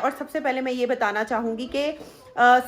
और सबसे पहले मैं ये बताना चाहूँगी कि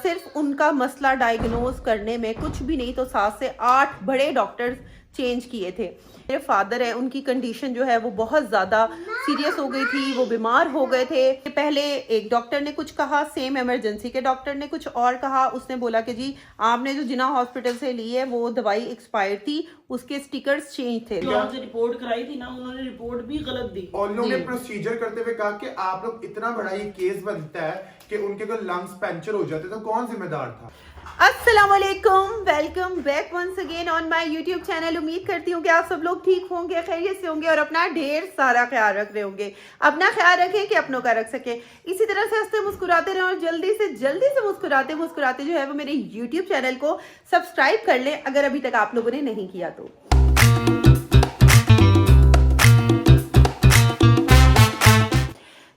सिर्फ उनका मसला डायग्नोज करने में कुछ भी नहीं तो 7 से 8 बड़े डॉक्टर्स चेंज किए थे। मेरे फादर है, उनकी कंडीशन जो है वो बहुत ज़्यादा सीरियस हो गई थी, वो बीमार हो गए थे। पहले एक डॉक्टर ने कुछ कहा, सेम इमरजेंसी के डॉक्टर ने कुछ और कहा। उसने बोला कि जी आपने जो जिना हॉस्पिटल से ली है वो दवाई एक्सपायर थी, उसके स्टिकर्स चेंज थे। जो रिपोर्ट कराई थी ना, उन्होंने रिपोर्ट भी गलत दी और उन्होंने प्रोसीजर करते हुए कहा कि आप लोग इतना बड़ा ये केस बनता है कि उनके अगर लंग्स पंचर हो जाते तो कौन जिम्मेदार था। अस्सलामुअलैकुम, welcome back once again on my YouTube channel. उम्मीद करती हूँ कि आप सब लोग ठीक होंगे, खैरियत से होंगे और अपना ढेर सारा ख्याल रख रहे होंगे। अपना ख्याल रखें कि अपनों का रख सके। इसी तरह से हंसते मुस्कुराते रहें और जल्दी से मुस्कुराते मुस्कुराते जो है वो मेरे यूट्यूब चैनल को सब्सक्राइब कर लें अगर अभी तक आप लोगों ने नहीं किया तो।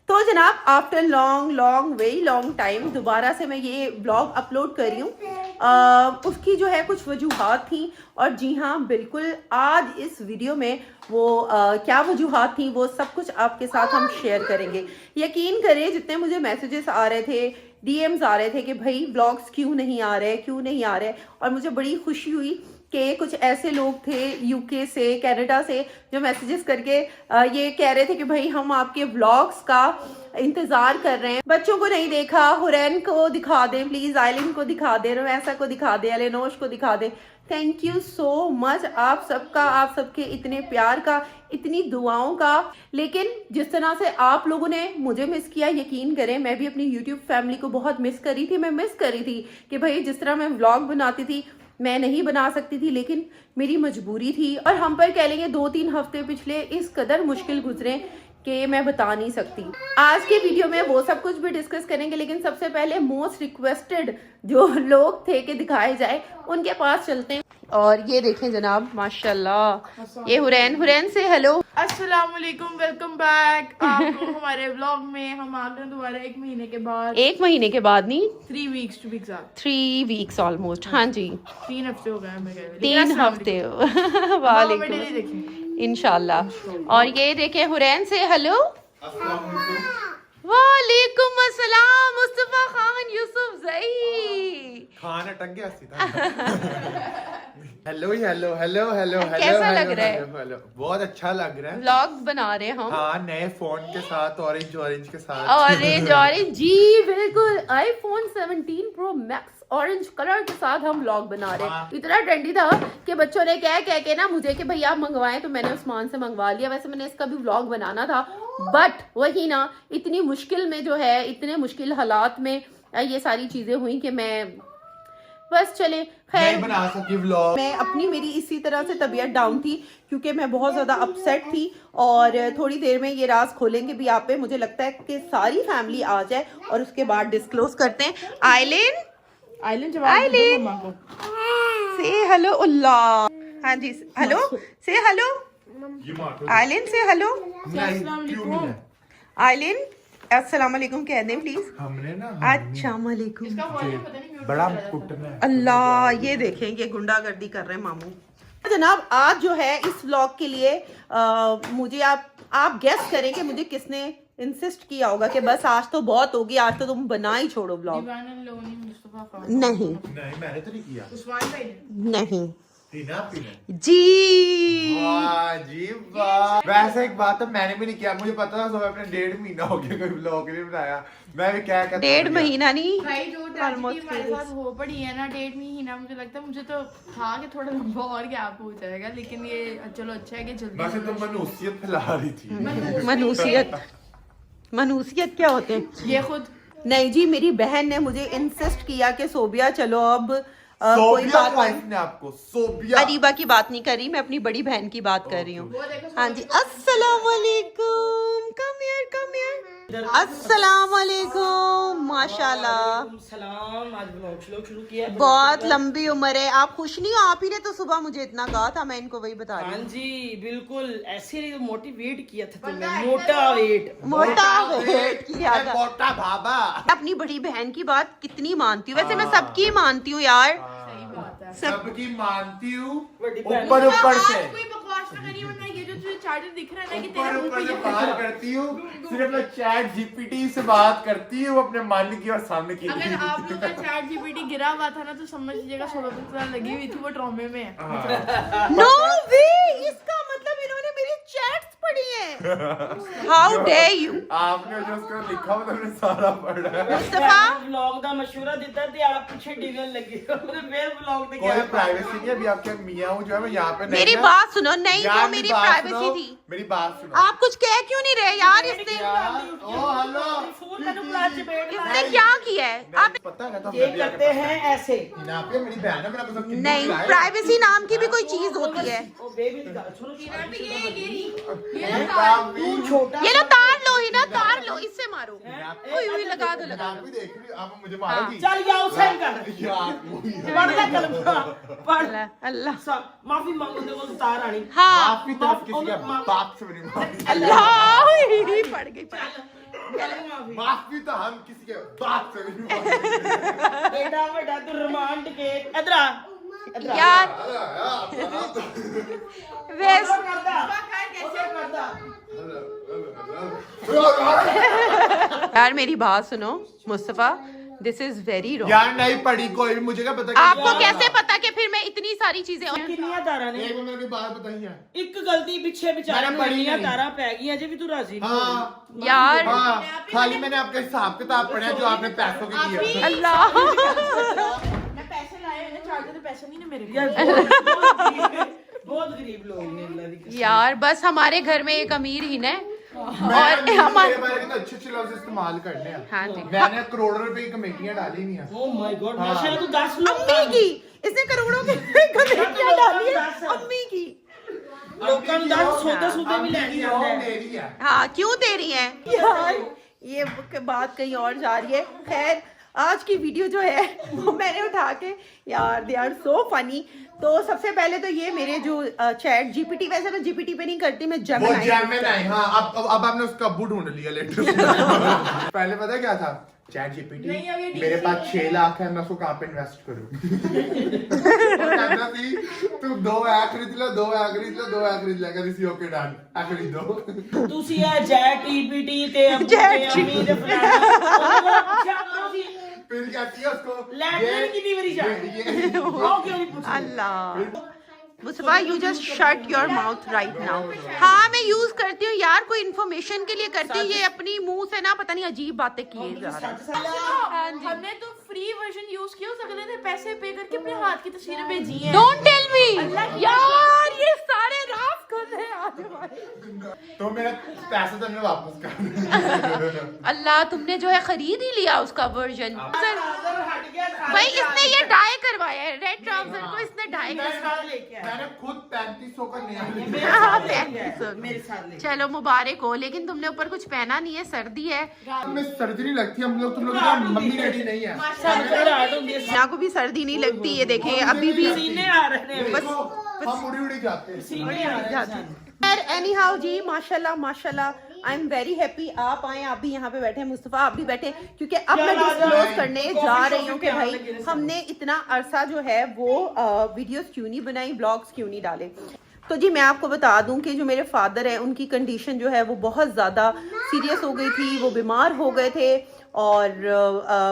तो जनाब, after long very long time दोबारा से मैं ये ब्लॉग अपलोड कर रही हूँ। उसकी जो है कुछ वजूहात थी और जी हाँ बिल्कुल आज इस वीडियो में वो क्या वजूहात थी वो सब कुछ आपके साथ हम शेयर करेंगे। यकीन करें जितने मुझे मैसेजेस आ रहे थे, डीएम्स आ रहे थे कि भाई ब्लॉग्स क्यों नहीं आ रहे, और मुझे बड़ी खुशी हुई कि कुछ ऐसे लोग थे यूके से, कनाडा से, जो मैसेजेस करके ये कह रहे थे कि भाई हम आपके व्लॉग्स का इंतजार कर रहे हैं। बच्चों को नहीं देखा, हुरैन को दिखा दें प्लीज, आइलिन को दिखा दें, रवैसा को दिखा दें, अलेनोश को दिखा दें। थैंक यू सो मच आप सबका, आप सबके इतने प्यार का, इतनी दुआओं का। लेकिन जिस तरह से आप लोगों ने मुझे मिस किया, यकीन करें मैं भी अपनी यूट्यूब फैमिली को बहुत मिस कर रही थी। मैं मिस कर रही थी कि भाई जिस तरह मैं व्लॉग बनाती थी मैं नहीं बना सकती थी, लेकिन मेरी मजबूरी थी। और हम पर कह लेंगे 2-3 हफ्ते पिछले इस कदर मुश्किल गुजरे कि मैं बता नहीं सकती। आज के वीडियो में वो सब कुछ भी डिस्कस करेंगे, लेकिन सबसे पहले मोस्ट रिक्वेस्टेड जो लोग थे कि दिखाए जाए उनके पास चलते हैं। और ये देखें जनाब, माशाल्लाह, ये हुरैन से हेलो। अस्सलाम वालेकुम, वेलकम बैक आपको हमारे व्लॉग में। हम आ गए दोबारा 1 महीने के बाद। 1 महीने के बाद नहीं, 3 weeks to be exact. 3 weeks almost. हाँ जी, 3 हफ्ते हो गए हमें गए हुए। 3 हफ्ते वालेकुम इंशाल्लाह। और ये देखें हुरैन से हेलो। वालेकुम अस्सलाम, मुस्तफा खान यूसुफ जई खाना टंग गया सीधा। हेलो कैसा लग रहा है? हेलो, बहुत अच्छा लग रहा है। व्लॉग बना रहे हैं हम, हाँ, नए फोन के साथ, ऑरेंज के साथ। ऑरेंज जी बिल्कुल, iPhone 17 pro max orange colour के साथ हम व्लॉग बना रहे हैं। इतना ट्रेंडी था कि बच्चों ने कह के ना मुझे कि भैया आप मंगवाएं, तो मैंने उस्मान से मंगवा लिया। वैसे मैंने इसका भी व्लॉग बनाना था, बट वही ना, इतनी मुश्किल में जो है, इतने मुश्किल हालात में ये सारी चीजें हुई कि मैं बस चले खैर बना सकी व्लॉग। मैं अपनी, मेरी इसी तरह से तबीयत डाउन थी क्योंकि मैं बहुत ज़्यादा अपसेट थी। और थोड़ी देर में ये राज खोलेंगे भी आप पे, मुझे लगता है कि सारी फैमिली आ जाए और उसके बाद डिस्क्लोज करते हैं। आइलिन से हेलो। अल्लाह, हाँ जी हेलो, से हेलो आइलिन, से हेलो आइलिन। अस्सलाम वालेकुम कह दें प्लीज। हमने ना अच्छा वालेकुम, बड़ा कुटना है। अल्लाह, ये देखें ये गुंडागर्दी कर रहे हैं मामू। जनाब आज जो है इस व्लॉग के लिए मुझे आप गेस करें कि मुझे किसने इंसिस्ट किया होगा कि बस आज तो बहुत होगी, आज तो तुम बना ही छोड़ो व्लॉग। नहीं, मैंने तो नहीं किया। नहीं जी वाह। वैसे एक बात है, मैंने भी नहीं किया, मुझे पता था। सुबह अपने 1.5 महीना हो गया कोई ब्लॉग नहीं बनाया। मैं भी क्या कहता, 1.5 महीना नहीं भाई, जो ट्रेजेडी हमारे साथ हो पड़ी है ना, 1.5 महीना, मुझे लगता है, मुझे तो था कि थोड़ा लंबा और गैप हो जाएगा, लेकिन ये चलो अच्छा है कि जल्दी। वैसे तो मनूसियत फैला रही थी। मनूसियत क्या होते हैं ये खुद नहीं जी, मेरी बहन ने मुझे इंसिस्ट किया कि सोबिया चलो अब कोई बात नहीं। आपको सोबिया, अरीबा की बात नहीं कर रही, मैं अपनी बड़ी बहन की बात कर रही हूँ। हाँ जी, अस्सलाम वालेकुम, कम हियर अस्सलाम वालेकुम, माशाल्लाह। सलाम। आज ब्लॉग शुरू किया। बहुत लंबी उम्र है, आप खुश नहीं हो? आप ही ने तो सुबह मुझे इतना कहा था, मैं इनको वही बता रही हूँ। हाँ जी बिल्कुल, ऐसे ही मोटिवेट किया था तुम्हें। मोटा वेट किया था। मोटा भाबा। अपनी बड़ी बहन की बात कितनी मानती हूँ, वैसे मैं सबकी मानती हूँ यार, सबकी मानती हूँ, बड़ी बहन। ऊपर से। कोई बकवास ना करिए, वरना ये जो मुझे चार्जर दिख रहा है ना कि ऊपर ऊपर से तेरा बात करती हूँ, सिर्फ मैं चैट जीपीटी से बात करती हूँ अपने मन की और सामने की। अगर आप लोग का चैट जीपीटी गिरा हुआ था ना तो समझ लीजिएगा 16 लगी हुई थी, वो ट्रॉमे में है। नो वे, इसका मतलब इन्होंने मेरी चैट्स पढ़ी हैं। How dare you. आपने जो उसको लिखा हुआ था मैंने सारा पढ़ा है। मुस्तफा व्लॉग ਦਾ ਮਸ਼ਵਰਾ ਦਿੱਤਾ ਤੇ ਆਪ ਪਿੱਛੇ ਡਿਗਣ ਲੱਗੇ ਉਹਦੇ ਫੇਰ व्लॉग ਤੇ कोई प्राइवेसी नहीं है, अभी आपके मियाँ जो है मैं यहाँ पे नहीं मेरी है। बात सुनो। नहीं, यार, वो मेरी बात प्राइवेसी सुनो, थी। मेरी बात सुनो। आप कुछ कह क्यों नहीं रहे यार? इसने ओ हेलो, ਫੋਨ ਮੈਨੂੰ ਬੁਲਾ ਚ ਬੈਠ इसने क्या किया है? आप पता है तो ये करते हैं ऐसे यहाँ पे मेरी बहन है, मेरा मतलब कितनी नहीं, खिलाए। प्राइवेसी नाम की भी कोई चीज होती है। ओ बेबी दी गल सुनो ये काम भी तू छोटा ये लो, तार लो ही ना, तार लो, इससे मारो। ओए ओए, लगा दो, लगा आप भी देख रही हो, आप मुझे मारोगी। चल जाओ सेंड कर यार पढ़ ले कलमा पढ़ दो। अल्लाह माफी मांगो दे वो तार आनी हाँ, आपकी तरफ किसी का बाप से मेरी माफी। अल्लाह पड़ गई। माफी माफी तो हम किसी के बाप से मेरी माफी। एडा बड़ा तू रोमांट के इधर आ यार वैस करदा यार मेरी बात सुनो Mustafa, this is very wrong. यार नहीं पढ़ी कोई भी, मुझे क्या पता कि आपको कैसे पता कि फिर मैं इतनी सारी चीजें ਕਿੰਨੀਆਂ ਤਾਰਾਂ ਨੇ एक मैंने बात बताई है। ਇੱਕ ਗਲਤੀ ਪਿੱਛੇ ਵਿਚਾਰੇ मैंने पढ़ी ਇੰਨੀਆਂ नहीं। ਤਾਰਾਂ ਪੈ ਗਈਆਂ ਜੇ ਵੀ ਤੂੰ ਰਾਜ਼ੀ ਨਹੀਂ हाँ यार हाँ, खाली मैंने आपका हिसाब किताब पढ़ा है जो आपने पैसों के दिए। अल्लाह मैं पैसे लाए हैं, चार्जर के पैसे नहीं ना मेरे को। यार बहुत गरीब लोग ने अल्लाह दी कसम। यार बस हमारे घर में एक अमीर ही ना मैं और मेरे हमारे बारे में तो अच्छे लफ्ज इस्तेमाल करने हैं। हाँ जी। मैंने करोड़ों रुपए की कमेटियां डाली हुई हैं। ओ माय गॉड हाँ। माशाल्लाह तू 10 लोग अम्मी की, इसने करोड़ों की कमेटियां डाली है अम्मी की। ਲੋਕਾਂ ਨੂੰ 10 ਸੌਦੇ ਸੌਦੇ ਵੀ ਲੈ ਕੇ ਜਾਂਦਾ ਹੈ मेरी है। हाँ क्यों दे रही हैं यार? ये बात कहीं और जा रही है। खैर आज की वीडियो जो है वो मैंने उठा के, यार दे आर सो फनी। तो सबसे पहले तो ये मेरे जो चैट जीपीटी, वैसे मैं जीपीटी पे नहीं करती, मैं वो जेमिनी। जेमिनी, हाँ अब आपने उसका अब्बू ढूंढ लिया लेटेस्ट। पहले पता क्या था? चैट जीपीटी नहीं, अब ये मेरे पास 6 लाख है, मैं उसको कहाँ पे इन्वेस्ट करूँ? वो कहता थी तू 2 खरीद लो, 2 खरीद लो, 2 खरीद ले, कहती सी ओके डन, खरीद दो। ਤੁਸੀਂ ਇਹ ਜੈਟ टीपीटी ਤੇ ਅੱਬੂ ਤੇ ਅਮੀ ਦੇ ਫਲਾਣਾ फिर कहती है उसको लैटरिन कितनी बारी जा ये वो क्यों नहीं पूछती अल्लाह Mustafa, you just shut your mouth right now. हाँ मैं यूज करती हूँ यार, कोई इन्फॉर्मेशन के लिए करती हूँ। ये अपनी मुंह से ना पता नहीं अजीब बातें किए जा रहे हैं। हमने तो फ्री वर्जन यूज किया, हो सकते थे पैसे पे करके अपने हाथ की तस्वीरें भेजी हैं। डोंट टेल मी यार, ये सारे राफ कर रहे हैं आज हमारे। तो मेरा पैसा तो मैंने वापस कर अल्लाह, तुमने जो है खरीद ही लिया उसका वर्जन। हट गया भाई इसने ये डाई करवाया है, रेड ट्राउजर को इसने डाई करवाया। लेके आया मैंने खुद 3500 का नया लिया। मेरे साथ ले चलो मुबारक हो, लेकिन तुमने ऊपर कुछ पहना नहीं है, सर्दी है। हमें सर्दी नहीं लगती, हम लोग तुम लोग ना मम्मी रेडी नहीं है। मीना को भी सर्दी नहीं लगती, ये देखें अभी भी। सीने आ रहे हैं देखो, हम उड़ी उड़ी जाते हैं। सीने आ रहे हैं खैर एनी हाउ जी, माशाल्लाह माशाल्लाह, आई एम वेरी हैप्पी। आप आए, आप भी यहाँ पे बैठे हैं, मुस्तफा आप भी बैठे, क्योंकि अब मैं डिस्क्लोज करने जा रही हूँ कि भाई हमने इतना अरसा जो है वो वीडियोस क्यों नहीं बनाई, ब्लॉग्स क्यों नहीं डाले। तो जी मैं आपको बता दूं कि जो मेरे फादर हैं उनकी कंडीशन जो है वो बहुत ज़्यादा सीरियस हो गई थी, वो बीमार हो गए थे और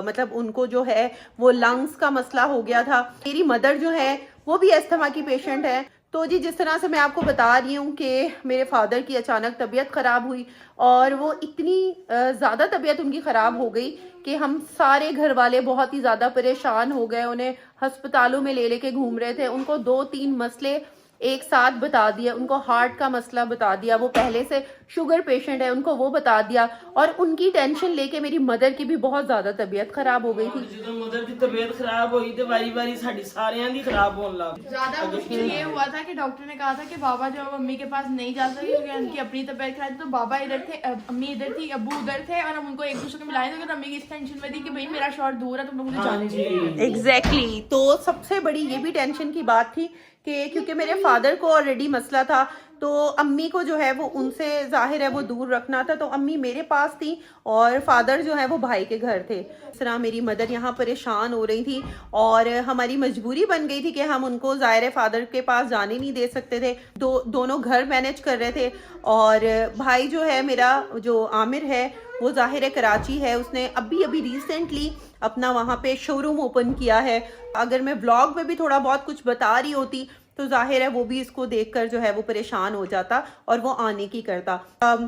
मतलब उनको जो है वो लंग्स का मसला हो गया था। मेरी मदर जो है वो भी अस्थमा की पेशेंट है। तो जी जिस तरह से मैं आपको बता रही हूँ कि मेरे फादर की अचानक तबीयत ख़राब हुई और वो इतनी ज़्यादा तबीयत उनकी ख़राब हो गई कि हम सारे घर वाले बहुत ही ज़्यादा परेशान हो गए। उन्हें अस्पतालों में ले लेके घूम रहे थे, उनको 2-3 मसले एक साथ बता दिया। उनको हार्ट का मसला बता दिया, वो पहले से शुगर पेशेंट है, उनको वो बता दिया। और उनकी टेंशन लेके मेरी मदर की भी बहुत ज्यादा तबीयत खराब हो गई थी। ਜਦੋਂ ਮਦਰ ਦੀ ਤਬੀਅਤ ਖਰਾਬ ਹੋਈ ਤੇ ਵਾਰੀ-ਵਾਰੀ ਸਾਡੀ ਸਾਰਿਆਂ ਦੀ ਖਰਾਬ ਹੋਣ ਲੱਗ ਪਈ। ज्यादा मुश्किल ये हुआ था कि डॉक्टर ने कहा था कि बाबा जो अब अम्मी के पास नहीं जा सके क्योंकि उनकी अपनी तबीयत खराब थी। तो बाबा इधर थे, अम्मी इधर थी, अब्बू उधर थे और हम उनको एक दूसरे को मिलाए थे। तो अम्मी की इस टेंशन में थी कि भाई मेरा शॉट दूर है, तुम लोग मुझे जाने चाहिए। एग्जैक्टली तो सबसे बड़ी ये भी टेंशन की बात थी कि क्योंकि मेरे फादर को ऑलरेडी मसला था, तो अम्मी को जो है वो उनसे जाहिर है वो दूर रखना था, तो अम्मी मेरे पास थी और फादर जो है वो भाई के घर थे। इस तरह मेरी मदर यहाँ परेशान हो रही थी और हमारी मजबूरी बन गई थी कि हम उनको ज़ाहिर फादर के पास जाने नहीं दे सकते थे। दोनों घर मैनेज कर रहे थे और भाई जो है मेरा जो आमिर है वो ज़ाहिर है कराची है, उसने अभी रिसेंटली अपना वहाँ पे शोरूम ओपन किया है। अगर मैं ब्लॉग में भी थोड़ा बहुत कुछ बता रही होती तो जाहिर है वो भी इसको देखकर जो है वो परेशान हो जाता और वो आने की करता।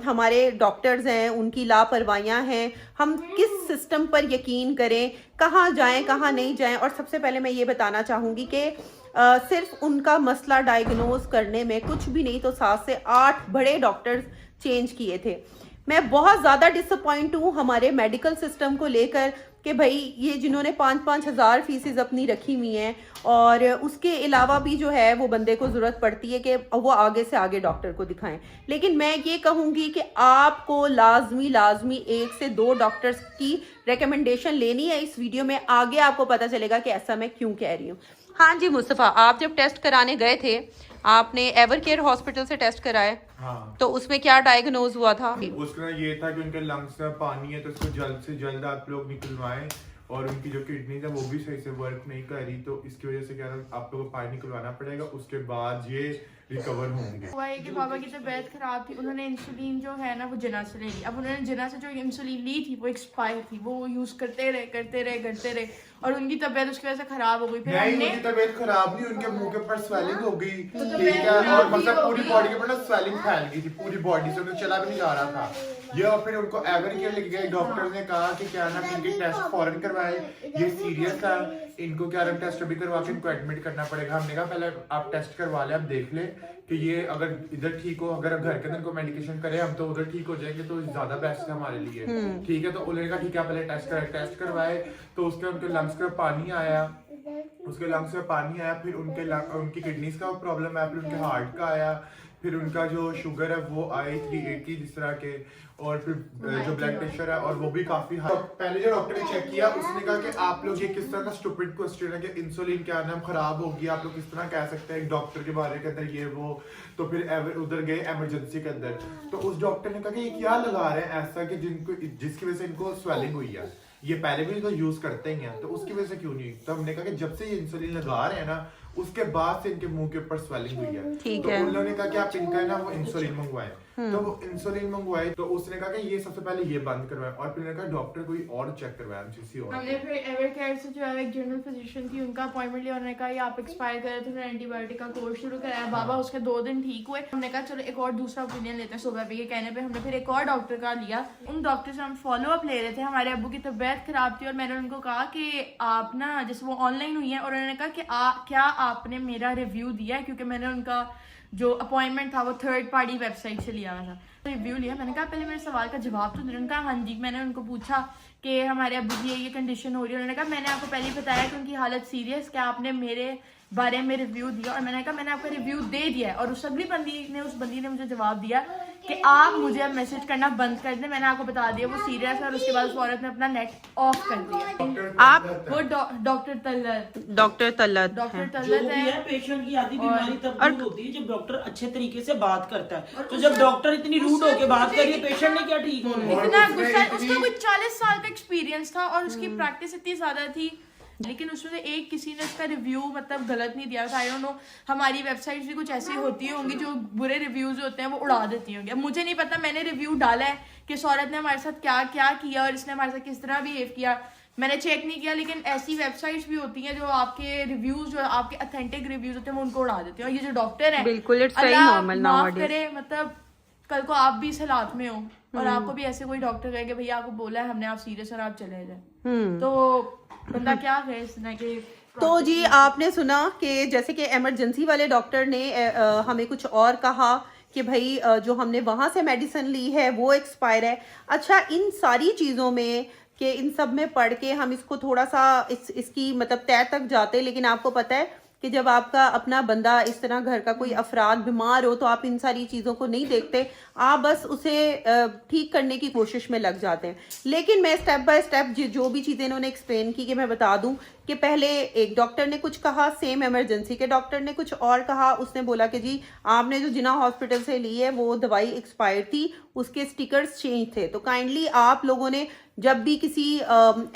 हमारे डॉक्टर्स हैं, उनकी लापरवाहियाँ हैं, हम किस सिस्टम पर यकीन करें, कहाँ जाएं कहाँ नहीं जाएं। और सबसे पहले मैं ये बताना चाहूँगी कि सिर्फ उनका मसला डायग्नोज करने में कुछ भी नहीं तो 7 से 8 बड़े डॉक्टर्स चेंज किए थे। मैं बहुत ज़्यादा डिसअपॉइंट हूँ हमारे मेडिकल सिस्टम को लेकर कि भाई ये जिन्होंने 5-5 हज़ार फीसेस अपनी रखी हुई हैं और उसके अलावा भी जो है वो बंदे को ज़रूरत पड़ती है कि वो आगे से आगे डॉक्टर को दिखाएं। लेकिन मैं ये कहूँगी कि आपको लाजमी 1 से 2 डॉक्टर्स की रिकमेंडेशन लेनी है। इस वीडियो में आगे आपको पता चलेगा कि ऐसा मैं क्यों कह रही हूँ। हाँ जी मुस्तफ़ा, आप जब टेस्ट कराने गए थे आपने एवर केयर हॉस्पिटल से टेस्ट कराए, हाँ। तो उसमें क्या डायग्नोज हुआ था? उसका ये था कि उनके लंग्स में पानी है तो उसको जल्द से जल्द आप लोग निकलवाएं और उनकी जो किडनी है वो भी सही से वर्क नहीं कर रही, तो इसकी वजह से क्या आप लोगों को पानी निकलवाना पड़ेगा, उसके बाद ये रिकवर होंगे। हुआ है कि बाबा की तबीयत खराब थी, उन्होंने इंसुलिन जो है ना वो जिना से ले ली। अब उन्होंने जिना से जो इंसुलिन ली थी वो एक्सपायर थी, वो यूज करते रहे और उनकी तबीयत उसकी वजह से खराब हो गई। फिर हमने उनकी तबीयत खराब नहीं, उनके मुंह के ऊपर स्वेलिंग हो गई, ठीक है, और मतलब पूरी बॉडी के ऊपर ना स्वेलिंग फैल गई थी पूरी बॉडी से, उनको चला भी नहीं जा रहा था ये। और फिर उनको एवर केयर लेके गए, डॉक्टर ने कहा कि क्या ना इनके टेस्ट फौरन करवाए, ये सीरियस था, इनको क्या ना टेस्ट अभी करवा के इनको एडमिट करना पड़ेगा। हमने कहा पहले आप टेस्ट करवा ले, आप देख ले कि ये अगर इधर ठीक हो, अगर घर के अंदर को मेडिकेशन करे हम तो उधर ठीक हो जाएंगे, तो ज्यादा बेस्ट है हमारे लिए, ठीक है। तो उन्होंने कहा ठीक है पहले टेस्ट करवाए, तो उसके उनके लंग्स में पानी आया, फिर उनकी किडनीज का प्रॉब्लम आया, फिर उनके हार्ट का आया, फिर उनका जो शुगर है वो आई 380 जिस तरह के, और फिर जो ब्लड प्रेशर है और वो भी काफी हाई। पहले जो डॉक्टर ने चेक किया उसने कहा कि आप लोग ये किस तरह का स्टूपिड क्वेश्चन है कि इंसुलिन क्या नाम खराब होगी, आप लोग किस तरह कह सकते हैं एक डॉक्टर के बारे के अंदर ये वो। तो फिर उधर गए इमरजेंसी के अंदर, तो उस डॉक्टर ने कहा कि ये क्या लगा रहे हैं ऐसा कि जिसकी वजह से इनको स्वेलिंग हुई है, ये पहले भी तो यूज करते ही हैं, तो उसकी वजह से क्यों नहीं। तो हमने कहा कि जब से ये इंसुलिन लगा रहे हैं ना उसके बाद से इनके मुंह के ऊपर स्वेलिंग हुई है, ठीक तो है। उन लोगों ने कहा कि आप इनका ना वो इंसुलिन मंगवाएं, तो वो इंसुलिन मंगवाए, तो उसने कहा कि ये सबसे पहले ये बंद करवाए, और फिर कहा डॉक्टर कोई और चेक करवाया किसी और। हमने फिर एवर केयर से जो है एक जनरल फिजिशियन थी उनका अपॉइंटमेंट लिया, उन्होंने कहा ये आप एक्सपायर कर रहे थे, फिर एंटीबायोटिक का कोर्स शुरू कराया। बाबा उसके 2 दिन ठीक हुए। हमने कहा चलो एक और दूसरा ओपिनियन लेते हैं। सुबह पे के कहने पे हमने फिर एक और डॉक्टर का लिया। उन डॉक्टर से हम फॉलो अप ले रहे थे। हमारे अब्बू की तबीयत खराब थी और मैंने उनको कहा कि आप ना जैसे वो ऑनलाइन हुई है, और उन्होंने कहा कि क्या आपने मेरा रिव्यू दिया है, क्योंकि मैंने उनका जो अपॉइंटमेंट था वो थर्ड पार्टी वेबसाइट से लिया हुआ था। रिव्यू लिया, मैंने कहा पहले मेरे सवाल का जवाब तो दे। उन्होंने कहा हाँ जी। मैंने उनको पूछा कि हमारे अब्बू की ये कंडीशन हो रही है। उन्होंने कहा मैंने आपको पहले ही बताया कि उनकी हालत सीरियस, क्या आपने मेरे बारे में रिव्यू दिया? और मैंने कहा मैंने आपका रिव्यू दे दिया है। और उस बंदी ने मुझे जवाब दिया कि आप मुझे अब मैसेज करना बंद कर दें, मैंने आपको बता दिया वो सीरियस है। और उसके बाद उस औरत ने अपना नेट ऑफ कर दिया। आप वो डॉक्टर तल्लत जो भी है, पेशेंट की आधी बीमारी तब दूर होती है जब डॉक्टर अच्छे तरीके से बात करता है। तो जब डॉक्टर इतनी रूड होके बात कर रही है, पेशेंट ने क्या ठीक होना है? इतना गुस्सा, उसका कोई 40 साल का एक्सपीरियंस था और उसकी प्रैक्टिस इतनी ज्यादा थी, लेकिन उसमें एक किसी ने उसका रिव्यू मतलब गलत नहीं दिया था। आई डोंट नो, हमारी वेबसाइट्स भी कुछ ऐसी होती होंगी जो बुरे रिव्यूज होते हैं वो उड़ा देती होंगी। अब मुझे नहीं पता, मैंने रिव्यू डाला है कि इस औरत ने हमारे साथ क्या क्या किया और इसने हमारे साथ किस तरह बिहेव किया, मैंने चेक नहीं किया। लेकिन ऐसी वेबसाइट्स भी होती हैं जो आपके रिव्यूज, जो आपके ऑथेंटिक रिव्यूज होते हैं वो उनको उड़ा देते हैं। और ये जो डॉक्टर है, बिल्कुल इट्स वेरी अल्लाह नॉर्मल माफ नाउअडेज। करे, मतलब कल को आप भी इस हालात में हो और आपको भी ऐसे कोई डॉक्टर कहे कि भैया आपको बोला है हमने, आप सीरियस और आप चले जाए, तो बंदा क्या करे इस तरह के। तो जी आपने सुना कि जैसे कि इमरजेंसी वाले डॉक्टर ने हमें कुछ और कहा कि भाई जो हमने वहाँ से मेडिसिन ली है वो एक्सपायर है। अच्छा, इन सारी चीज़ों में कि इन सब में पढ़ के हम इसको थोड़ा सा इसकी मतलब तय तक जाते, लेकिन आपको पता है कि जब आपका अपना बंदा इस तरह घर का कोई अफराद बीमार हो तो आप इन सारी चीज़ों को नहीं देखते, आप बस उसे ठीक करने की कोशिश में लग जाते हैं। लेकिन मैं स्टेप बाय स्टेप जो भी चीज़ें इन्होंने एक्सप्लेन की कि मैं बता दूं कि पहले एक डॉक्टर ने कुछ कहा, सेम इमरजेंसी के डॉक्टर ने कुछ और कहा। उसने बोला कि जी आपने जो जिन्ना हॉस्पिटल से ली है वो दवाई एक्सपायर थी, उसके स्टिकर्स चेंज थे, तो काइंडली आप लोगों ने जब भी किसी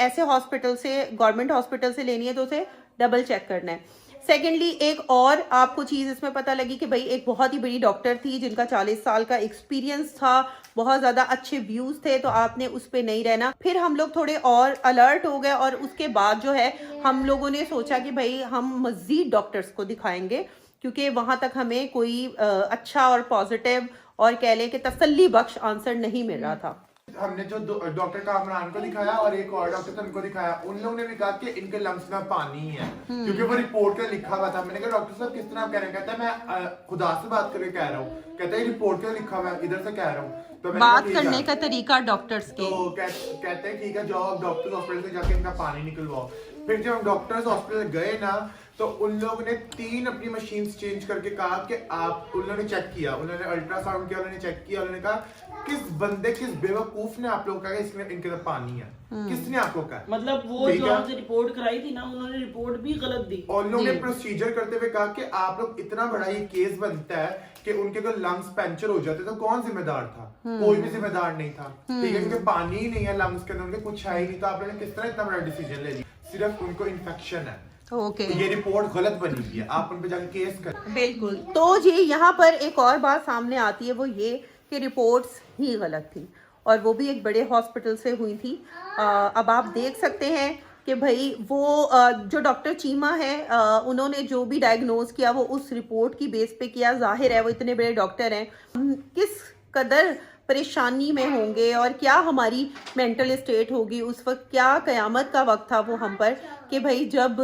ऐसे हॉस्पिटल से, गवर्नमेंट हॉस्पिटल से लेनी है तो उसे डबल चेक करना है। सेकेंडली एक और आपको चीज़ इसमें पता लगी कि भाई एक बहुत ही बड़ी डॉक्टर थी जिनका 40 साल का एक्सपीरियंस था, बहुत ज़्यादा अच्छे व्यूज़ थे, तो आपने उस पर नहीं रहना। फिर हम लोग थोड़े और अलर्ट हो गए और उसके बाद जो है हम लोगों ने सोचा कि भाई हम मज़ीद डॉक्टर्स को दिखाएंगे, क्योंकि वहाँ तक हमें कोई अच्छा और पॉजिटिव और कह लें कि तसल्ली बख्श आंसर नहीं मिल रहा था। हमने जो डॉक्टर कामरान को दिखाया और एक और डॉक्टर को उनको दिखाया, उन लोगों ने भी कहा कि इनके लंग्स में पानी है, क्योंकि वो रिपोर्ट में लिखा हुआ था। मैंने कहा डॉक्टर साहब किस तरह आप कह रहे हैं? कहता है मैं खुदा से बात करके कह रहा हूँ, कहता है रिपोर्ट में लिखा हुआ है, इधर से कह रहा हूँ। तो बात करने का तरीका डॉक्टर्स के, तो कहते हैं ठीक है जाओ आप डॉक्टर्स हॉस्पिटल से जाके इनका पानी निकलवाओ। फिर जब हम डॉक्टर्स हॉस्पिटल गए ना तो उन लोगों ने 3 अपनी मशीन चेंज करके कहा कि आप, उन्होंने चेक किया, उन्होंने अल्ट्रासाउंड किया, उन्होंने चेक किया, उन्होंने कहा किस बंदे, किस बेवकूफ ने आप लोगों को कहा इसमें इनके अंदर पानी है? किसने आपको कहा? मतलब वो जो आपसे रिपोर्ट कराई थी ना, उन्होंने रिपोर्ट भी गलत दी और लोगों ने प्रोसीजर करते हुए कहा कि आप लोग, इतना बड़ा ये केस बनता है कि उनके अगर लंग्स पंचर हो जाते तो कौन जिम्मेदार था? कोई भी जिम्मेदार नहीं था, ठीक है, क्योंकि पानी ही नहीं है लंग्स के अंदर, उनके कुछ है ही नहीं, तो आप लोगों ने किस तरह इतना बड़ा डिसीजन ले लिया? सिर्फ उनको इन्फेक्शन है, ओके ये रिपोर्ट गलत बनी हुई है, आप उन पे जाके केस करें। बिल्कुल। तो जी यहाँ पर एक और बात सामने आती है, वो ये कि रिपोर्ट्स ही गलत थी और वो भी एक बड़े हॉस्पिटल से हुई थी। अब आप देख सकते हैं कि भाई वो जो डॉक्टर चीमा है, उन्होंने जो भी डायग्नोज किया वो उस रिपोर्ट की बेस पे किया। जाहिर है वो इतने बड़े डॉक्टर हैं, किस कदर परेशानी में होंगे और क्या हमारी मेंटल स्टेट होगी उस वक्त, क्या कयामत का वक्त था वो हम पर, कि भाई जब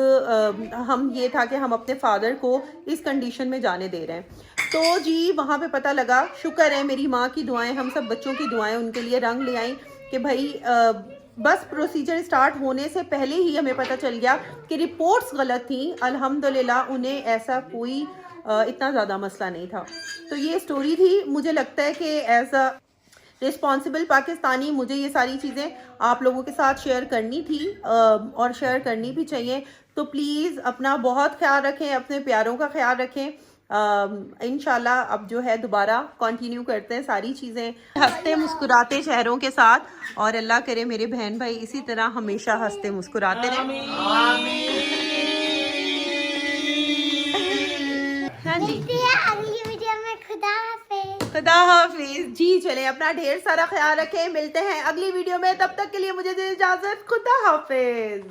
हम ये था कि हम अपने फादर को इस कंडीशन में जाने दे रहे हैं। तो जी वहाँ पे पता लगा, शुक्र है मेरी माँ की दुआएं, हम सब बच्चों की दुआएं उनके लिए रंग ले आई कि भाई बस प्रोसीजर स्टार्ट होने से पहले ही हमें पता चल गया कि रिपोर्ट्स गलत थी। अल्हम्दुलिल्लाह उन्हें ऐसा कोई इतना ज़्यादा मसला नहीं था। तो ये स्टोरी थी। मुझे लगता है कि एज अ रिस्पॉन्सिबल पाकिस्तानी मुझे ये सारी चीज़ें आप लोगों के साथ शेयर करनी थी और शेयर करनी भी चाहिए। तो प्लीज़ अपना बहुत ख्याल रखें, अपने प्यारों का ख्याल रखें। इंशाल्लाह अब जो है दोबारा कंटिन्यू करते हैं सारी चीज़ें हंसते मुस्कुराते चेहरों के साथ, और अल्लाह करे मेरे बहन भाई इसी तरह हमेशा हंसते मुस्कुराते रहें। हाँ जी, अगली वीडियो में खुदा हाफिज जी। चले अपना ढेर सारा ख्याल रखें, मिलते हैं अगली वीडियो में, तब तक के लिए मुझे दे इजाजत, खुदा हाफिज।